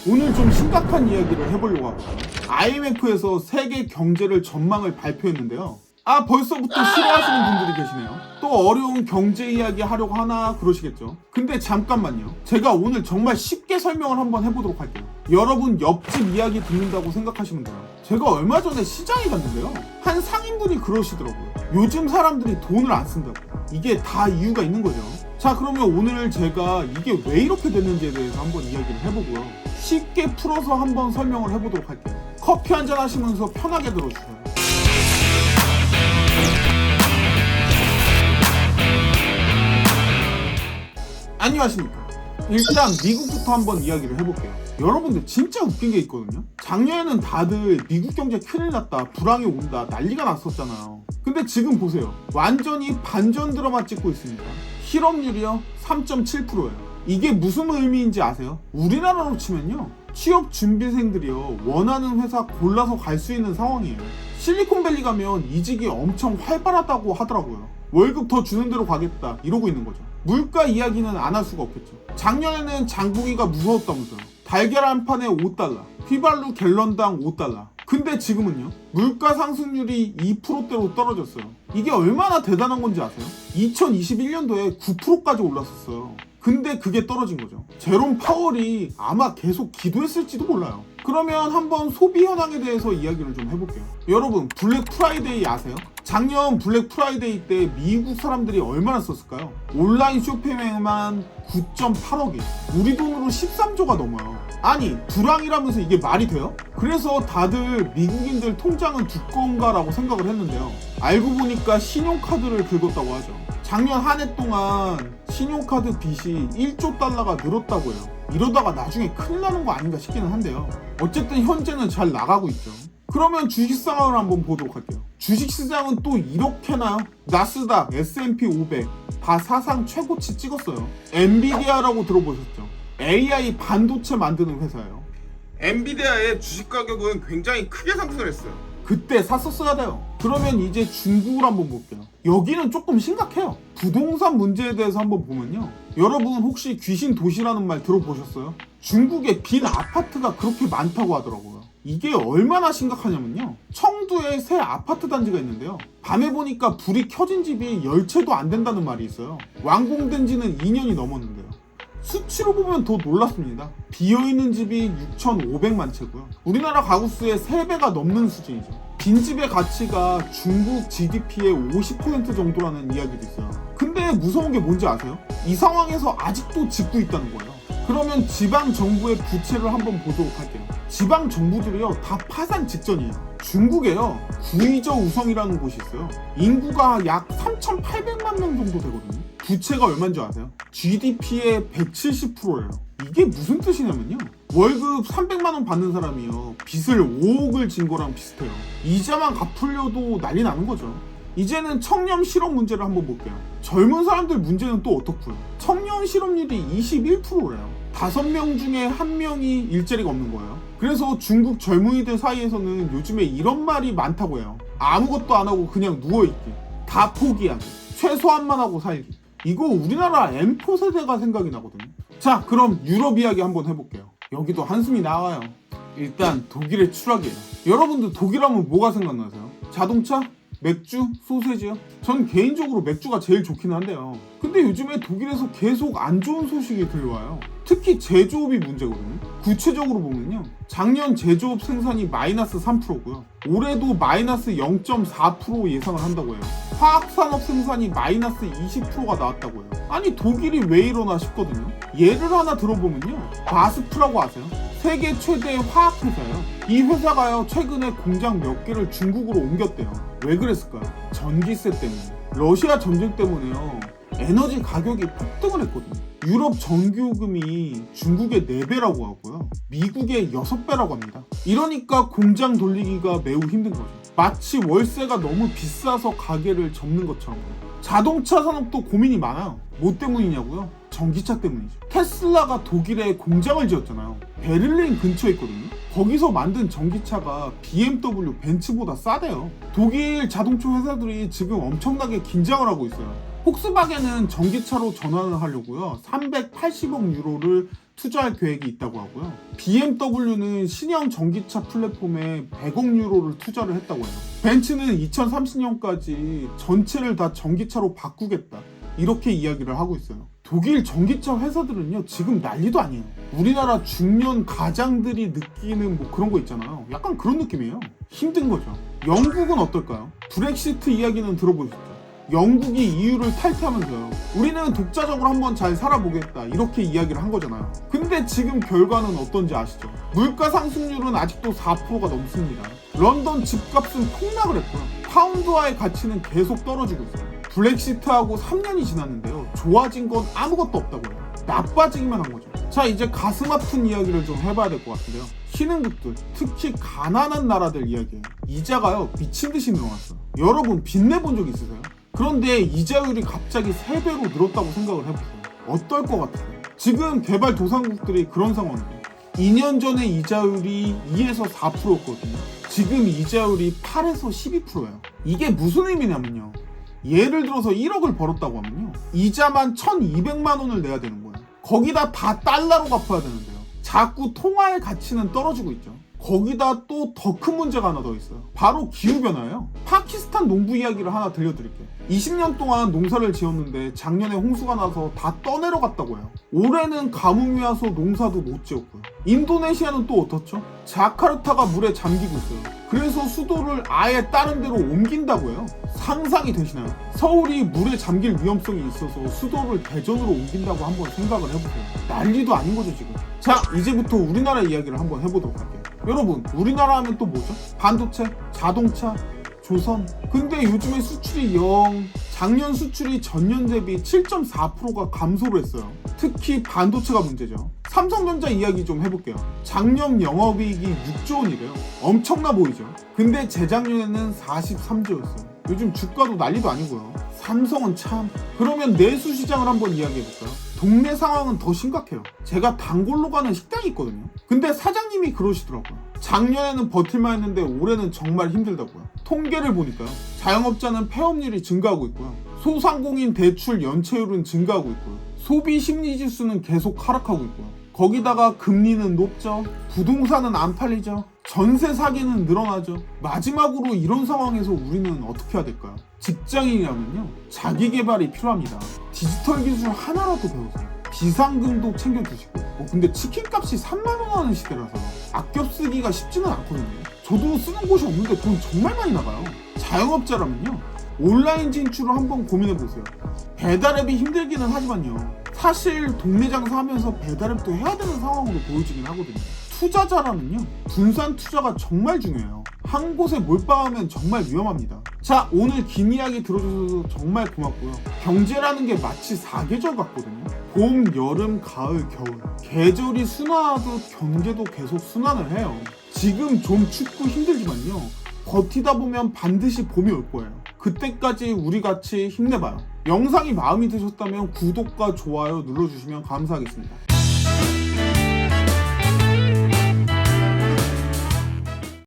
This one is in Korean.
오늘 좀 심각한 이야기를 해보려고 합니다. IMF에서 세계 경제를 전망을 발표했는데요. 벌써부터 싫어하시는 분들이 계시네요. 또 어려운 경제 이야기 하려고 하나 그러시겠죠. 근데 잠깐만요. 제가 오늘 정말 쉽게 설명을 한번 해보도록 할게요. 여러분 옆집 이야기 듣는다고 생각하시면 돼요. 제가 얼마 전에 시장에 갔는데요. 한 상인분이 그러시더라고요. 요즘 사람들이 돈을 안 쓴다고. 이게 다 이유가 있는 거죠. 자, 그러면 오늘 제가 이게 왜 이렇게 됐는지에 대해서 한번 이야기를 해보고요. 쉽게 풀어서 한번 설명을 해보도록 할게요. 커피 한잔 하시면서 편하게 들어주세요. 안녕하십니까. 일단 미국부터 한번 이야기를 해볼게요. 여러분들 진짜 웃긴 게 있거든요. 작년에는 다들 미국 경제 큰일 났다, 불황이 온다, 난리가 났었잖아요. 근데 지금 보세요. 완전히 반전 드라마 찍고 있습니다. 실업률이요 3.7%예요. 이게 무슨 의미인지 아세요? 우리나라로 치면요, 취업 준비생들이요 원하는 회사 골라서 갈 수 있는 상황이에요. 실리콘밸리 가면 이직이 엄청 활발하다고 하더라고요. 월급 더 주는 대로 가겠다 이러고 있는 거죠. 물가 이야기는 안 할 수가 없겠죠. 작년에는 장보기가 무서웠다면서요. 달걀 한 판에 5달러, 휘발유 갤런당 5달러. 근데 지금은요, 물가 상승률이 2%대로 떨어졌어요. 이게 얼마나 대단한 건지 아세요? 2021년도에 9%까지 올랐었어요. 근데 그게 떨어진 거죠. 제롬 파월이 아마 계속 기도했을지도 몰라요. 그러면 한번 소비 현황에 대해서 이야기를 좀 해볼게요. 여러분, 블랙 프라이데이 아세요? 작년 블랙 프라이데이 때 미국 사람들이 얼마나 썼을까요? 온라인 쇼핑에만 9.8억이, 우리 돈으로 13조가 넘어요. 아니, 불황이라면서 이게 말이 돼요? 그래서 다들 미국인들 통장은 두꺼운가 라고 생각을 했는데요. 알고 보니까 신용카드를 긁었다고 하죠. 작년 한 해 동안 신용카드 빚이 1조 달러가 늘었다고 해요. 이러다가 나중에 큰일 나는 거 아닌가 싶기는 한데요. 어쨌든 현재는 잘 나가고 있죠. 그러면 주식 상황을 한번 보도록 할게요. 주식시장은 또 이렇게나 나스닥, S&P 500 다 사상 최고치 찍었어요. 엔비디아라고 들어보셨죠? AI 반도체 만드는 회사예요. 엔비디아의 주식 가격은 굉장히 크게 상승을 했어요. 그때 샀었어야 돼요. 그러면 이제 중국을 한번 볼게요. 여기는 조금 심각해요. 부동산 문제에 대해서 한번 보면요, 여러분 혹시 귀신 도시라는 말 들어보셨어요? 중국에 빈 아파트가 그렇게 많다고 하더라고요. 이게 얼마나 심각하냐면요, 청두에 새 아파트 단지가 있는데요, 밤에 보니까 불이 켜진 집이 10채도 안 된다는 말이 있어요. 완공된 지는 2년이 넘었는데요. 수치로 보면 더 놀랍습니다. 비어있는 집이 6,500만 채고요. 우리나라 가구수의 3배가 넘는 수준이죠. 빈집의 가치가 중국 GDP의 50% 정도라는 이야기도 있어요. 근데 무서운 게 뭔지 아세요? 이 상황에서 아직도 짓고 있다는 거예요. 그러면 지방 정부의 부채를 한번 보도록 할게요. 지방 정부들이요 다 파산 직전이에요. 중국에요 구이저 우성이라는 곳이 있어요. 인구가 약 3,800만 명 정도 되거든요. 부채가 얼마인 줄 아세요? GDP의 170%예요. 이게 무슨 뜻이냐면요, 월급 300만 원 받는 사람이요 빚을 5억을 진 거랑 비슷해요. 이자만 갚으려도 난리 나는 거죠. 이제는 청년 실업 문제를 한번 볼게요. 젊은 사람들 문제는 또 어떻고요? 청년 실업률이 21%래요. 5명 중에 1명이 일자리가 없는 거예요. 그래서 중국 젊은이들 사이에서는 요즘에 이런 말이 많다고 해요. 아무것도 안 하고 그냥 누워있기, 다 포기하기, 최소한만 하고 살기. 이거 우리나라 M4 세대가 생각이 나거든요. 자, 그럼 유럽 이야기 한번 해볼게요. 여기도 한숨이 나와요. 일단 독일의 추락이에요. 여러분들 독일하면 뭐가 생각나세요? 자동차? 맥주? 소세지요? 전 개인적으로 맥주가 제일 좋긴 한데요. 근데 요즘에 독일에서 계속 안 좋은 소식이 들려와요. 특히 제조업이 문제거든요. 구체적으로 보면요, 작년 제조업 생산이 마이너스 3%고요. 올해도 마이너스 0.4% 예상을 한다고 해요. 화학산업 생산이 마이너스 20%가 나왔다고 해요. 아니, 독일이 왜 이러나 싶거든요. 예를 하나 들어보면요, 바스프라고 아세요? 세계 최대의 화학회사예요. 이 회사가요 최근에 공장 몇 개를 중국으로 옮겼대요. 왜 그랬을까요? 전기세 때문에. 러시아 전쟁 때문에요 에너지 가격이 폭등을 했거든요. 유럽 전기요금이 중국의 4배라고 하고요, 미국의 6배라고 합니다. 이러니까 공장 돌리기가 매우 힘든 거죠. 마치 월세가 너무 비싸서 가게를 접는 것처럼. 자동차 산업도 고민이 많아요. 뭐 때문이냐고요? 전기차 때문이죠. 테슬라가 독일에 공장을 지었잖아요. 베를린 근처에 있거든요. 거기서 만든 전기차가 BMW, 벤츠보다 싸대요. 독일 자동차 회사들이 지금 엄청나게 긴장을 하고 있어요. 폭스바겐은 전기차로 전환을 하려고요 380억 유로를 투자할 계획이 있다고 하고요. BMW는 신형 전기차 플랫폼에 100억 유로를 투자를 했다고 해요. 벤츠는 2030년까지 전체를 다 전기차로 바꾸겠다, 이렇게 이야기를 하고 있어요. 독일 전기차 회사들은요, 지금 난리도 아니에요. 우리나라 중년 가장들이 느끼는 뭐 그런 거 있잖아요. 약간 그런 느낌이에요. 힘든 거죠. 영국은 어떨까요? 브렉시트 이야기는 들어보셨죠? 영국이 EU를 탈퇴하면서요, 우리는 독자적으로 한번 잘 살아보겠다, 이렇게 이야기를 한 거잖아요. 근데 지금 결과는 어떤지 아시죠? 물가 상승률은 아직도 4%가 넘습니다. 런던 집값은 폭락을 했고요. 파운드화의 가치는 계속 떨어지고 있어요. 브렉시트하고 3년이 지났는데요, 좋아진 건 아무것도 없다고 해요. 나빠지기만 한 거죠. 자, 이제 가슴 아픈 이야기를 좀 해봐야 될 것 같은데요. 신흥국들, 특히 가난한 나라들 이야기예요. 이자가요, 미친 듯이 늘어났어요. 여러분 빚 내본 적 있으세요? 그런데 이자율이 갑자기 3배로 늘었다고 생각을 해보세요. 어떨 것 같아요? 지금 개발도상국들이 그런 상황이에요. 2년 전에 이자율이 2에서 4%였거든요. 지금 이자율이 8에서 12%예요. 이게 무슨 의미냐면요, 예를 들어서 1억을 벌었다고 하면요, 이자만 1,200만 원을 내야 되는 거예요. 거기다 다 달러로 갚아야 되는데요, 자꾸 통화의 가치는 떨어지고 있죠. 거기다 또 더 큰 문제가 하나 더 있어요. 바로 기후변화예요. 파키스탄 농부 이야기를 하나 들려드릴게요. 20년 동안 농사를 지었는데 작년에 홍수가 나서 다 떠내려갔다고 해요. 올해는 가뭄이 와서 농사도 못 지었고요. 인도네시아는 또 어떻죠? 자카르타가 물에 잠기고 있어요. 그래서 수도를 아예 다른 데로 옮긴다고 해요. 상상이 되시나요? 서울이 물에 잠길 위험성이 있어서 수도를 대전으로 옮긴다고 한번 생각을 해보세요. 난리도 아닌 거죠 지금. 자, 이제부터 우리나라 이야기를 한번 해보도록 할게요. 여러분, 우리나라 하면 또 뭐죠? 반도체, 자동차, 조선. 근데 요즘에 수출이 작년 수출이 전년 대비 7.4%가 감소를 했어요. 특히 반도체가 문제죠. 삼성전자 이야기 좀 해볼게요. 작년 영업이익이 6조 원이래요. 엄청나 보이죠? 근데 재작년에는 43조였어요. 요즘 주가도 난리도 아니고요. 삼성은 참. 그러면 내수 시장을 한번 이야기해볼까요? 동네 상황은 더 심각해요. 제가 단골로 가는 식당이 있거든요. 근데 사장님이 그러시더라고요. 작년에는 버틸만 했는데 올해는 정말 힘들다고요. 통계를 보니까요, 자영업자는 폐업률이 증가하고 있고요, 소상공인 대출 연체율은 증가하고 있고요, 소비 심리 지수는 계속 하락하고 있고요, 거기다가 금리는 높죠, 부동산은 안 팔리죠, 전세 사기는 늘어나죠. 마지막으로 이런 상황에서 우리는 어떻게 해야 될까요? 직장인이라면요, 자기 개발이 필요합니다. 디지털 기술 하나라도 배우세요. 비상금도 챙겨주시고. 근데 치킨값이 3만 원 하는 시대라서 아껴 쓰기가 쉽지는 않거든요. 저도 쓰는 곳이 없는데 돈 정말 많이 나가요. 자영업자라면요, 온라인 진출을 한번 고민해보세요. 배달앱이 힘들기는 하지만요, 사실 동네 장사하면서 배달앱도 해야 되는 상황으로 보여지긴 하거든요. 투자자라면요, 분산 투자가 정말 중요해요. 한 곳에 몰빵하면 정말 위험합니다. 자, 오늘 긴 이야기 들어주셔서 정말 고맙고요. 경제라는 게 마치 4계절 같거든요. 봄, 여름, 가을, 겨울. 계절이 순환하도 경제도 계속 순환을 해요. 지금 좀 춥고 힘들지만요, 버티다 보면 반드시 봄이 올 거예요. 그때까지 우리 같이 힘내봐요. 영상이 마음에 드셨다면 구독과 좋아요 눌러주시면 감사하겠습니다.